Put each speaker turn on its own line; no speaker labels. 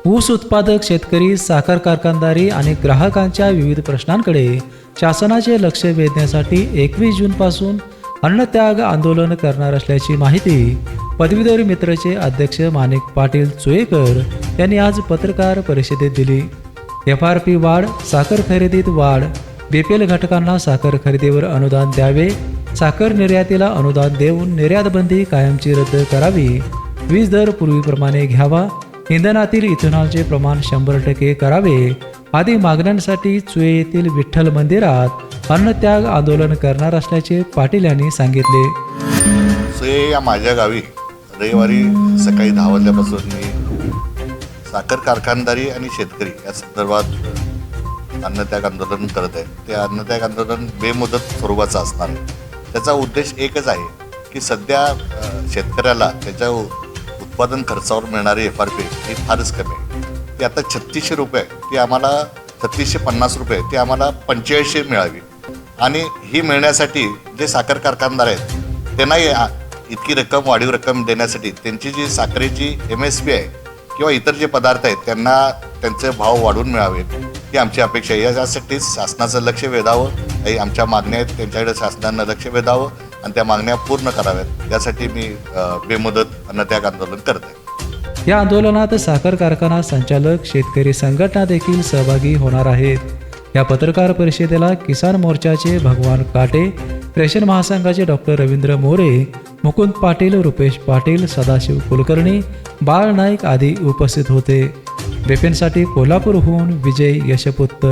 ऊस उत्पादक शेतकरी, साखर कारखानदारी आणि ग्राहकांच्या विविध प्रश्नांकडे शासनाचे लक्ष वेधण्यासाठी 21 जूनपासून अन्नत्याग आंदोलन करणार असल्याची माहिती पदवीधर मित्रचे अध्यक्ष माणिक पाटील चोयेकर यांनी आज पत्रकार परिषदेत दिली. FRP वाढ, साखर खरेदीत वाढ, BPL घटकांना साखर खरेदीवर अनुदान द्यावे, साखर निर्यातीला अनुदान देऊन निर्यात बंदी कायमची रद्द करावी, वीज दर पूर्वीप्रमाणे घ्यावा, इंधनातील इथेनॉलचे प्रमाण 100% करावे आदी मागण्यांसाठी चुये येथील विठ्ठल मंदिरात अन्नत्याग आंदोलन करणार असल्याचे पाटील यांनी सांगितले.
चुये या माझ्या गावी रविवारी सकाळी 10 वाजल्यापासून मी साखर कारखानदारी आणि शेतकरी या संदर्भात अन्नत्याग आंदोलन करत आहे. ते अन्नत्याग आंदोलन बेमुदत स्वरूपाचं असणार आहे. त्याचा उद्देश एकच आहे की सध्या शेतकऱ्याला त्याच्या उत्पादन खर्चावर मिळणारी FRP ही फारच कमी आहे. ती आता 3600 रुपये, ती आम्हाला 3650 रुपये, ती आम्हाला 8500 मिळावी. आणि ही मिळण्यासाठी जे साखर कारखानदार आहेत त्यांनाही इतकी रक्कम, वाढीव रक्कम देण्यासाठी त्यांची जी साखरेची MSP आहे किंवा इतर जे पदार्थ आहेत त्यांना त्यांचे भाव वाढवून मिळावेत ही आमची अपेक्षा आहे. यासाठी शासनाचं लक्ष वेधावं, काही आमच्या मागण्या आहेत त्यांच्याकडे शासनानं लक्ष वेधावं आणि त्या मागण्या पूर्ण कराव्यात. यासाठी मी बेमुदत अन्नत्याग आंदोलन करत आहे.
या आंदोलनात साखर कारखाना संचालक, शेतकरी संघटना देखील सहभागी होणार आहेत. या पत्रकार परिषदेला किसान मोर्चाचे भगवान काटे, रेशन महासंघाचे डॉक्टर रवींद्र मोरे, मुकुंद पाटील, रुपेश पाटील, सदाशिव कुलकर्णी, बाळ नाईक आदी उपस्थित होते. बेपेनसाठी कोल्हापूरहून विजय यशपुत्त.